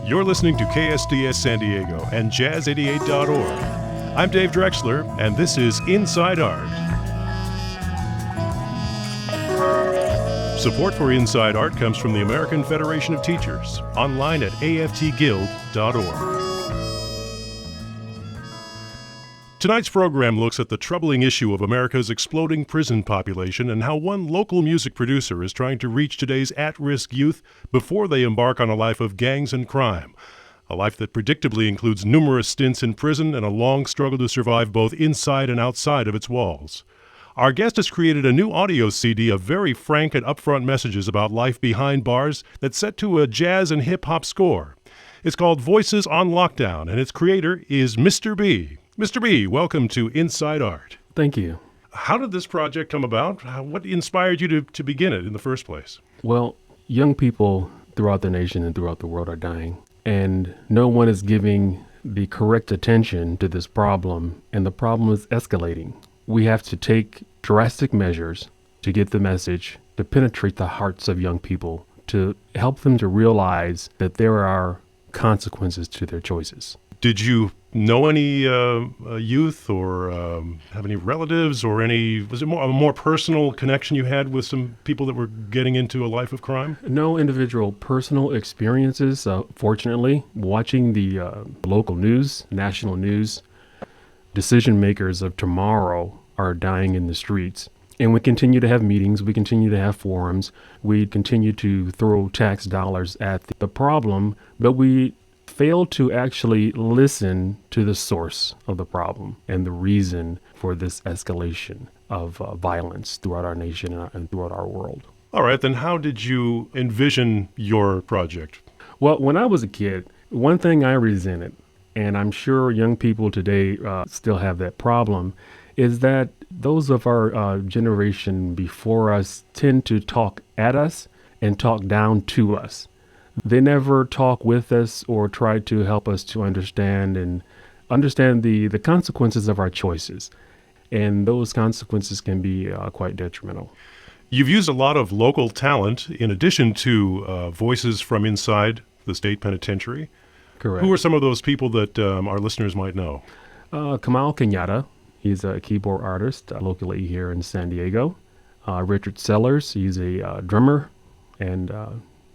You're listening to KSDS San Diego and Jazz88.org. I'm Dave Drexler, and this is Inside Art. Support for Inside Art comes from the American Federation of Teachers, online at aftguild.org. Tonight's program looks at the troubling issue of America's exploding prison population and how one local music producer is trying to reach today's at-risk youth before they embark on a life of gangs and crime. A life that predictably includes numerous stints in prison and a long struggle to survive both inside and outside of its walls. Our guest has created a new audio CD of very frank and upfront messages about life behind bars that's set to a jazz and hip-hop score. It's called Voices on Lockdown, and its creator is Mr. B. Mr. B, welcome to Inside Art. Thank you. How did this project come about? What inspired you to begin it in the first place? Well, young people throughout the nation and throughout the world are dying, and no one is giving the correct attention to this problem, and the problem is escalating. We have to take drastic measures to get the message, to penetrate the hearts of young people, to help them to realize that there are consequences to their choices. Did you know any youth or have any relatives or was it a more personal connection you had with some people that were getting into a life of crime? No individual personal experiences. Fortunately, watching the local news, national news, decision makers of tomorrow are dying in the streets. And we continue to have meetings, we continue to have forums, we continue to throw tax dollars at the problem, but we fail to actually listen to the source of the problem and the reason for this escalation of violence throughout our nation and throughout our world. All right, then how did you envision your project? Well, when I was a kid, one thing I resented, and I'm sure young people today still have that problem, is that those of our generation before us tend to talk at us and talk down to us. They never talk with us or try to help us to understand the consequences of our choices. And those consequences can be quite detrimental. You've used a lot of local talent in addition to voices from inside the state penitentiary. Correct. Who are some of those people that our listeners might know? Kamal Kenyatta, he's a keyboard artist locally here in San Diego. Richard Sellers, he's a drummer and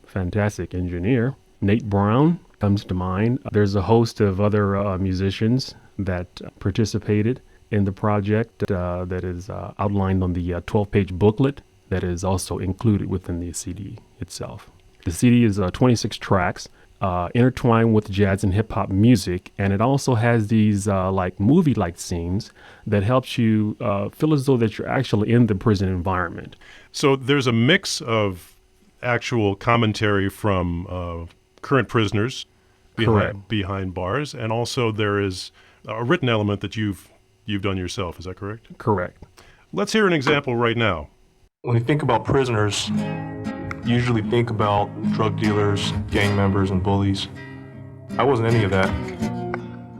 fantastic engineer. Nate Brown comes to mind. There's a host of other musicians that participated in the project that is outlined on the 12-page booklet that is also included within the CD itself. The CD is 26 tracks intertwined with jazz and hip-hop music, and it also has these like movie-like scenes that helps you feel as though that you're actually in the prison environment. So there's a mix of actual commentary from current prisoners behind bars, and also there is a written element that you've done yourself. Is that correct? Correct. Let's hear an example right now. When you think about prisoners, you usually think about drug dealers, gang members, and bullies. I wasn't any of that.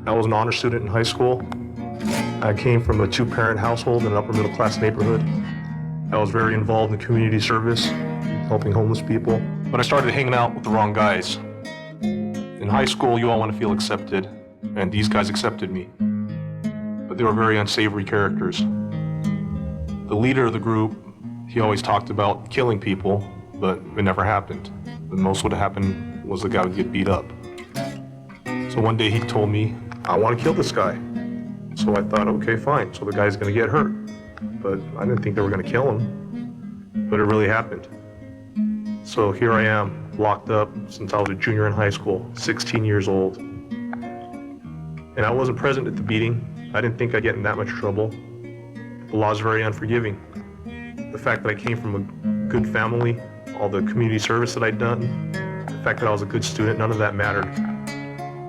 I was an honor student in high school. I came from a two-parent household in an upper middle class neighborhood. I was very involved in community service, helping homeless people. But I started hanging out with the wrong guys. In high school, you all want to feel accepted, and these guys accepted me. But they were very unsavory characters. The leader of the group, he always talked about killing people, but it never happened. The most would happen was the guy would get beat up. So one day he told me, I want to kill this guy. So I thought, okay, fine. So the guy's going to get hurt. But I didn't think they were going to kill him. But it really happened. So here I am, locked up since I was a junior in high school, 16 years old. And I wasn't present at the beating. I didn't think I'd get in that much trouble. The law's very unforgiving. The fact that I came from a good family, all the community service that I'd done, the fact that I was a good student, none of that mattered.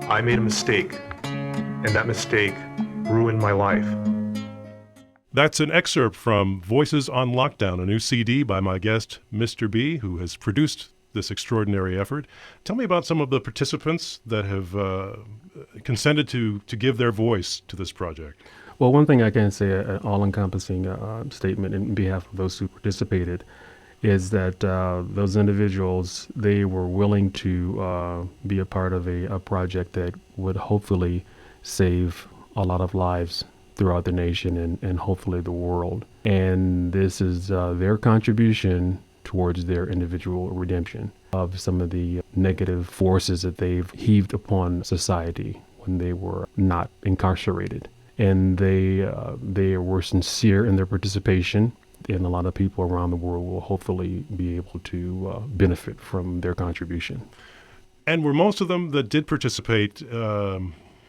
I made a mistake, and that mistake ruined my life. That's an excerpt from Voices on Lockdown, a new CD by my guest, Mr. B, who has produced this extraordinary effort. Tell me about some of the participants that have consented to give their voice to this project. Well, one thing I can say, an all-encompassing statement in behalf of those who participated, is that those individuals, they were willing to be a part of a project that would hopefully save a lot of lives throughout the nation and hopefully the world. And this is their contribution towards their individual redemption of some of the negative forces that they've heaved upon society when they were not incarcerated. And they were sincere in their participation, and a lot of people around the world will hopefully be able to benefit from their contribution. And were most of them that did participate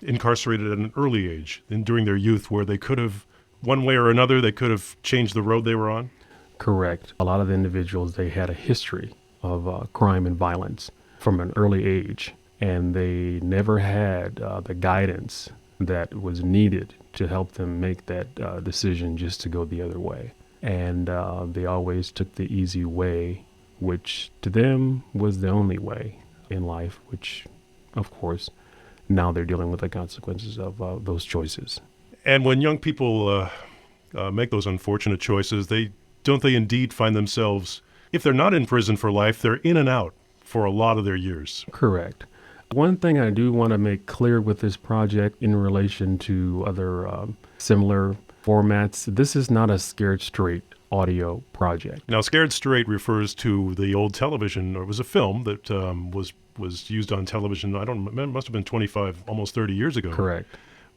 incarcerated at an early age, during their youth, where they could have, one way or another, they could have changed the road they were on? Correct. A lot of the individuals, they had a history of crime and violence from an early age, and they never had the guidance that was needed to help them make that decision just to go the other way. And they always took the easy way, which to them was the only way in life, which, of course, now they're dealing with the consequences of those choices. And when young people make those unfortunate choices, don't they indeed find themselves, if they're not in prison for life, they're in and out for a lot of their years? Correct. One thing I do want to make clear with this project in relation to other similar formats, this is not a Scared Straight audio project. Now, Scared Straight refers to the old television, or it was a film that was used on television, it must have been 25, almost 30 years ago. Correct.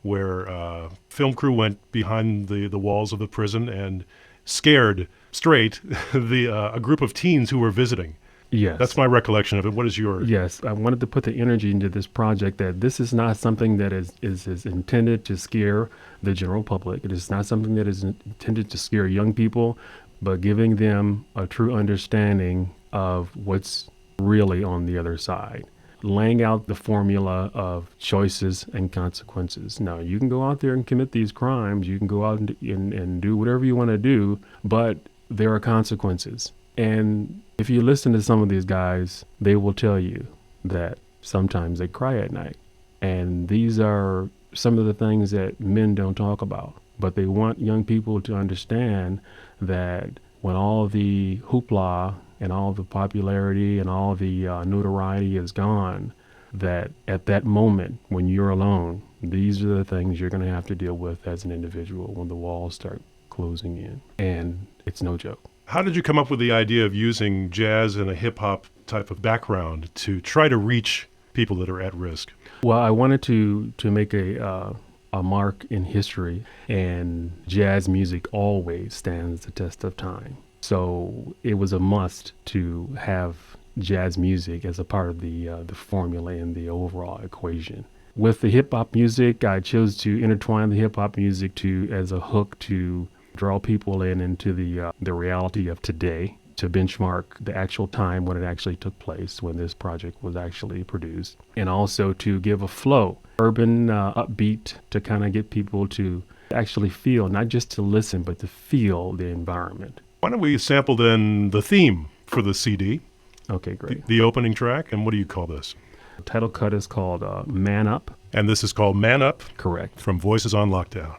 Where film crew went behind the walls of the prison and scared straight a group of teens who were visiting. Yes. That's my recollection of it. What is yours? Yes. I wanted to put the energy into this project that this is not something that is intended to scare the general public. It is not something that is intended to scare young people, but giving them a true understanding of what's really on the other side. Laying out the formula of choices and consequences. Now, you can go out there and commit these crimes. You can go out and do whatever you want to do, but there are consequences. And if you listen to some of these guys, they will tell you that sometimes they cry at night. And these are some of the things that men don't talk about. But they want young people to understand that when all the hoopla and all the popularity and all the notoriety is gone, that at that moment when you're alone, these are the things you're going to have to deal with as an individual when the walls start closing in. And it's no joke. How did you come up with the idea of using jazz and a hip-hop type of background to try to reach people that are at risk? Well, I wanted to make a mark in history, and jazz music always stands the test of time. So it was a must to have jazz music as a part of the formula and the overall equation. With the hip-hop music, I chose to intertwine the hip-hop music as a hook to draw people into the reality of today, to benchmark the actual time when it actually took place, when this project was actually produced, and also to give a flow, urban, upbeat, to kind of get people to actually feel, not just to listen, but to feel the environment. Why don't we sample then the theme for the CD? Okay, great. The opening track, and what do you call this? The title cut is called Man Up. And this is called Man Up? Correct. From Voices on Lockdown.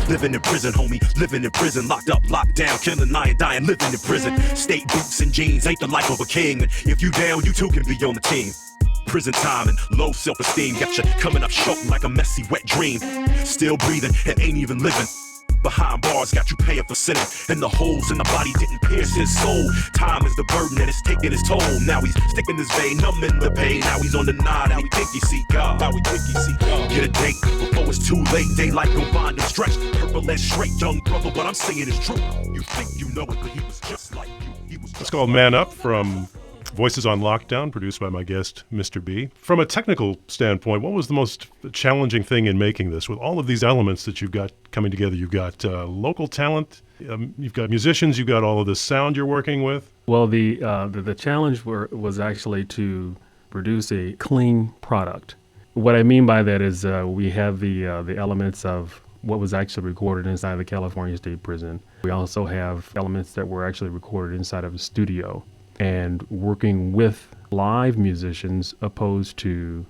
Living in prison, homie, living in prison, locked up, locked down, killing, dying, living in prison. State boots and jeans ain't the life of a king. If you down, you too can be on the team. Prison time and low self-esteem got you coming up short like a messy, wet dream. Still breathing and ain't even living. Behind bars got you paying for sinning, and the holes in the body didn't pierce his soul. Time is the burden and it's taking its toll. Now he's sticking his vein, numbing the pain. Now he's on the nod, now we think he see God. Get a date before it's too late. Daylight gon' find him stretched, purple and straight, young brother. What I'm saying is true. You think you know it, but he was just like you. It's called Man Up from Voices on Lockdown, produced by my guest, Mr. B. From a technical standpoint, what was the most challenging thing in making this? With all of these elements that you've got coming together, you've got local talent, you've got musicians, you've got all of this sound you're working with. Well, the challenge was actually to produce a clean product. What I mean by that is we have the elements of what was actually recorded inside the California State Prison. We also have elements that were actually recorded inside of a studio, and working with live musicians opposed to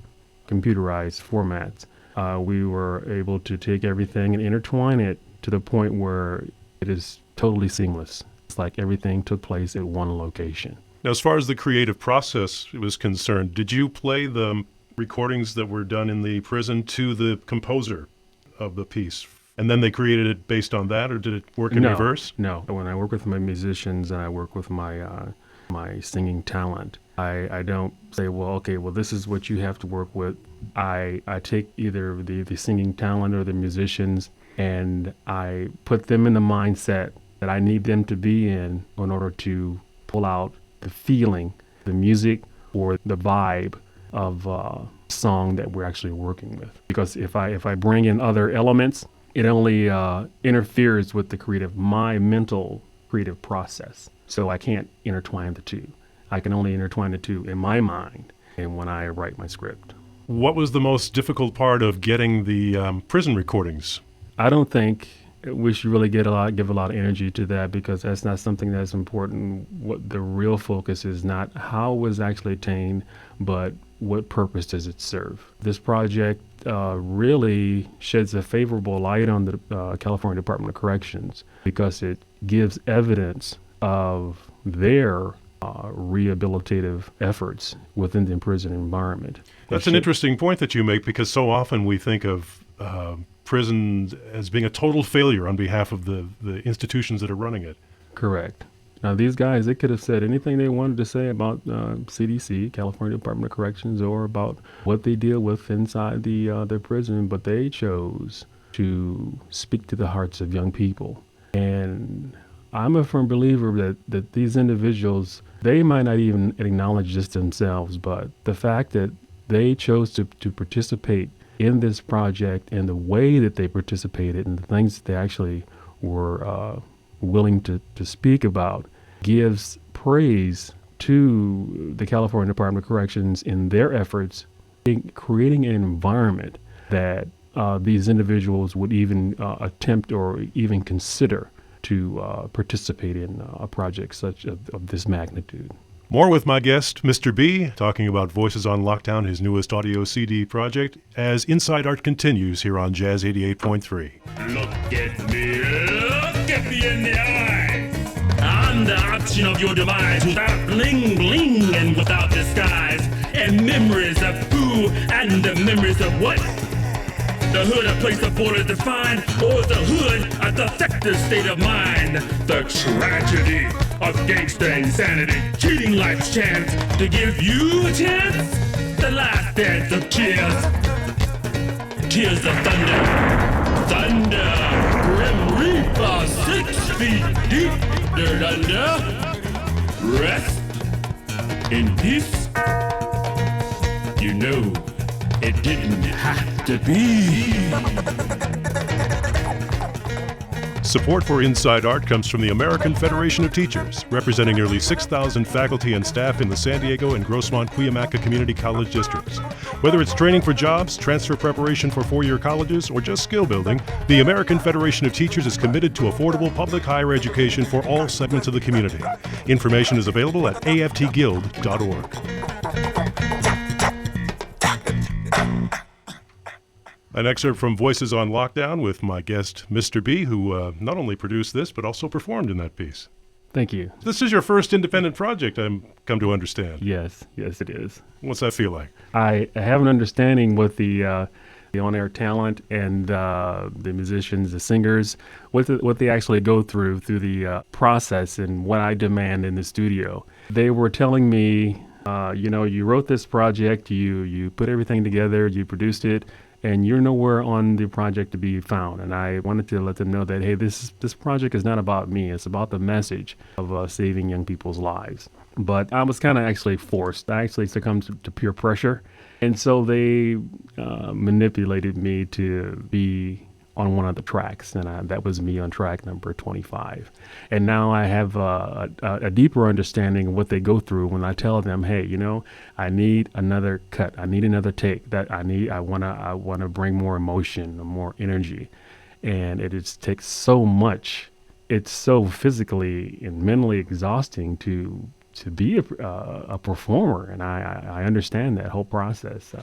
computerized formats. We were able to take everything and intertwine it to the point where it is totally seamless. It's like everything took place at one location. Now, as far as the creative process was concerned, did you play the recordings that were done in the prison to the composer of the piece, and then they created it based on that, or did it work in reverse? No. When I work with my musicians and I work with my singing talent, I don't say, well, this is what you have to work with. I take either the singing talent or the musicians, and I put them in the mindset that I need them to be in order to pull out the feeling, the music, or the vibe of song that we're actually working with. Because if I bring in other elements, it only interferes with my mental creative process. So I can't intertwine the two. I can only intertwine the two in my mind and when I write my script. What was the most difficult part of getting the prison recordings? I don't think we should really give a lot of energy to that, because that's not something that's important. What the real focus is not how it was actually attained, but what purpose does it serve? This project really sheds a favorable light on the California Department of Corrections, because it gives evidence of their rehabilitative efforts within the prison environment. That's an interesting point that you make, because so often we think of prison as being a total failure on behalf of the institutions that are running it. Correct. Now, these guys, they could have said anything they wanted to say about CDC, California Department of Corrections, or about what they deal with inside the prison, but they chose to speak to the hearts of young people. And I'm a firm believer that these individuals, they might not even acknowledge this themselves, but the fact that they chose to participate in this project, and the way that they participated, and the things that they actually were willing to speak about, gives praise to the California Department of Corrections in their efforts in creating an environment that these individuals would even attempt or even consider to participate in a project such of this magnitude. More with my guest, Mr. B, talking about Voices on Lockdown, his newest audio CD project, as Inside Art continues here on Jazz 88.3. Look at me in the eye. I'm the option of your demise, without bling bling and without disguise, and memories of who and the memories of what. The hood, a place of border defined, or the hood, a defective state of mind. The tragedy of gangster insanity, cheating life's chance to give you a chance. The last dance of tears, tears of thunder, thunder, grim reaper, 6 feet deep, dirt under. Rest in peace. You know, it didn't have to be. Support for Inside Art comes from the American Federation of Teachers, representing nearly 6,000 faculty and staff in the San Diego and Grossmont-Cuyamaca Community College districts. Whether it's training for jobs, transfer preparation for four-year colleges, or just skill building, the American Federation of Teachers is committed to affordable public higher education for all segments of the community. Information is available at aftguild.org. An excerpt from Voices on Lockdown with my guest, Mr. B, who not only produced this, but also performed in that piece. Thank you. This is your first independent project, I've come to understand. Yes, it is. What's that feel like? I have an understanding with the on-air talent and the musicians, the singers, what they actually go through the process and what I demand in the studio. They were telling me, you wrote this project, you put everything together, you produced it, and you're nowhere on the project to be found. And I wanted to let them know that, hey, this project is not about me. It's about the message of saving young people's lives. But I was kind of actually forced. I actually succumbed to peer pressure. And so they manipulated me to be on one of the tracks. And that was me on track number 25. And now I have a deeper understanding of what they go through when I tell them, hey, I need another cut. I need another take. I want to bring more emotion, more energy. And it just takes so much. It's so physically and mentally exhausting to be a performer, and I understand that whole process.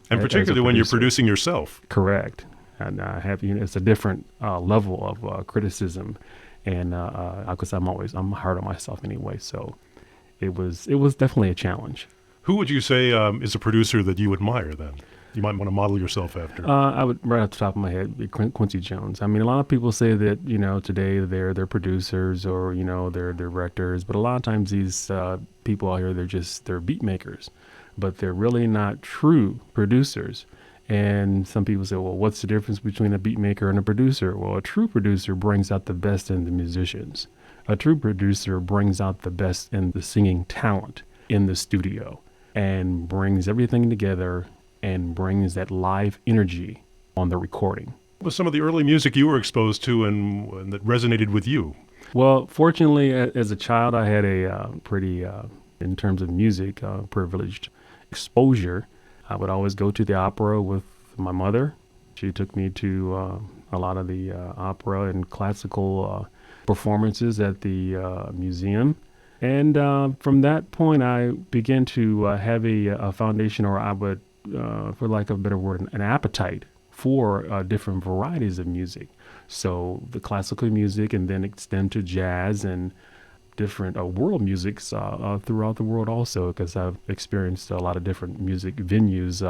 And particularly when you're producing yourself. Correct, and I have it's a different level of criticism, and because I'm hard on myself anyway, so it was definitely a challenge. Who would you say is a producer that you admire then? You might want to model yourself after. I would, right off the top of my head, be Quincy Jones. I mean, a lot of people say that, today they're producers or, they're directors, but a lot of times these people out here, they're beat makers, but they're really not true producers. And some people say, well, what's the difference between a beat maker and a producer? Well, a true producer brings out the best in the musicians. A true producer brings out the best in the singing talent in the studio and brings everything together and brings that live energy on the recording. What was some of the early music you were exposed to and that resonated with you? Well, fortunately, as a child, I had a pretty, in terms of music, privileged exposure. I would always go to the opera with my mother. She took me to a lot of the opera and classical performances at the museum. And from that point, I began to have a foundation, or I would, for lack of a better word, an appetite for different varieties of music. So the classical music, and then extend to jazz and different world musics throughout the world also, because I've experienced a lot of different music venues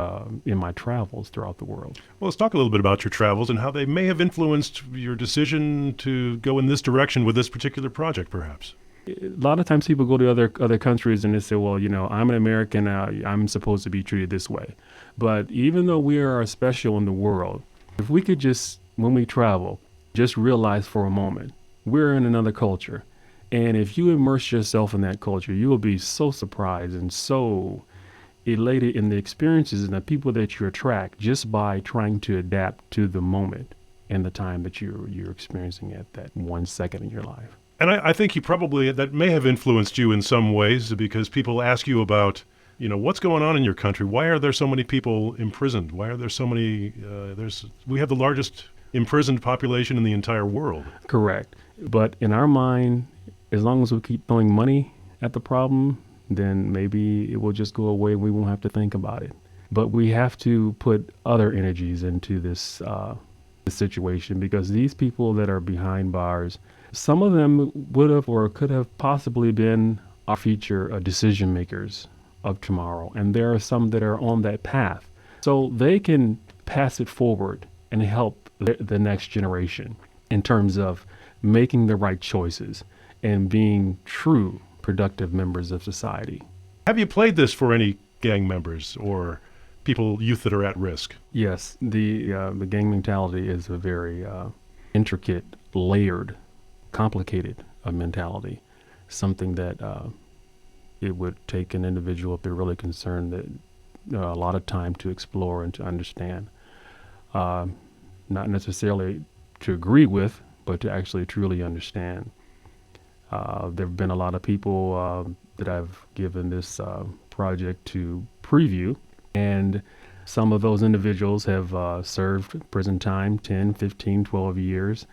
in my travels throughout the world. Well, let's talk a little bit about your travels and how they may have influenced your decision to go in this direction with this particular project, perhaps. A lot of times people go to other countries and they say, well, I'm an American, I'm supposed to be treated this way. But even though we are special in the world, if we could just, when we travel, just realize for a moment, we're in another culture. And if you immerse yourself in that culture, you will be so surprised and so elated in the experiences and the people that you attract just by trying to adapt to the moment and the time that you're experiencing at that 1 second in your life. And I think that may have influenced you in some ways, because people ask you about, what's going on in your country? Why are there so many people imprisoned? Why are there so many, we have the largest imprisoned population in the entire world. Correct. But in our mind, as long as we keep throwing money at the problem, then maybe it will just go away and we won't have to think about it. But we have to put other energies into this situation, because these people that are behind bars, some of them would have or could have possibly been our future decision makers of tomorrow. And there are some that are on that path. So they can pass it forward and help the next generation in terms of making the right choices and being true, productive members of society. Have you played this for any gang members or youth that are at risk? Yes, the gang mentality is a very intricate, layered, complicated mentality, something that it would take an individual, if they're really concerned, that a lot of time to explore and to understand. Not necessarily to agree with, but to actually truly understand. There have been a lot of people that I've given this project to preview, and some of those individuals have served prison time, 10, 15, 12 years.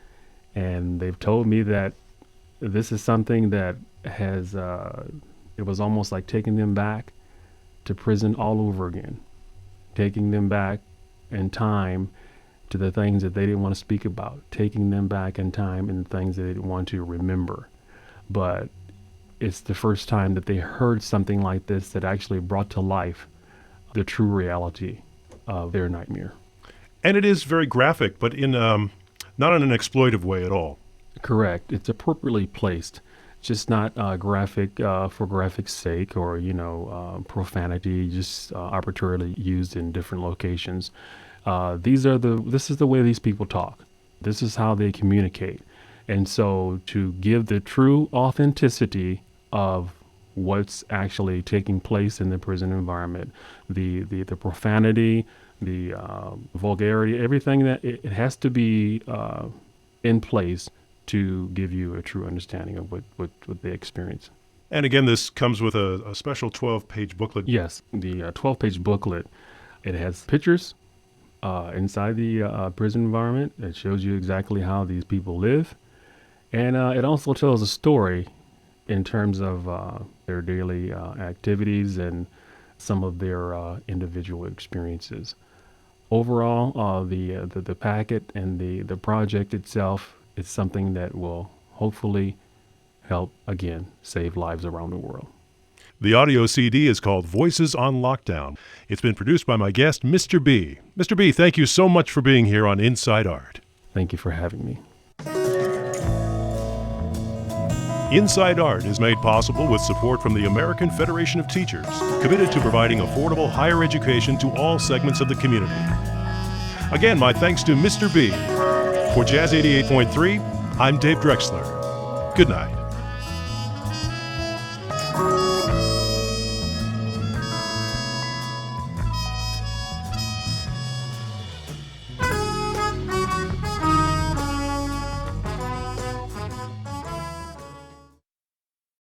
And they've told me that this is something that has, it was almost like taking them back to prison all over again, taking them back in time to the things that they didn't want to speak about, taking them back in time and the things that they didn't want to remember. But it's the first time that they heard something like this that actually brought to life the true reality of their nightmare. And it is very graphic, but in not in an exploitive way at all. Correct. It's appropriately placed, just not graphic for graphic's sake, or profanity just arbitrarily used in different locations. This is the way these people talk. This is how they communicate. And so to give the true authenticity of what's actually taking place in the prison environment, the profanity, the vulgarity, everything that it has to be in place to give you a true understanding of what they experience. And again, this comes with a special 12-page booklet. Yes, the 12-page booklet, it has pictures inside the prison environment. It shows you exactly how these people live. And it also tells a story in terms of their daily activities and some of their individual experiences. Overall, the packet and the project itself is something that will hopefully help, again, save lives around the world. The audio CD is called Voices on Lockdown. It's been produced by my guest, Mr. B. Mr. B, thank you so much for being here on Inside Art. Thank you for having me. Inside Art is made possible with support from the American Federation of Teachers, committed to providing affordable higher education to all segments of the community. Again, my thanks to Mr. B. For Jazz 88.3, I'm Dave Drexler. Good night.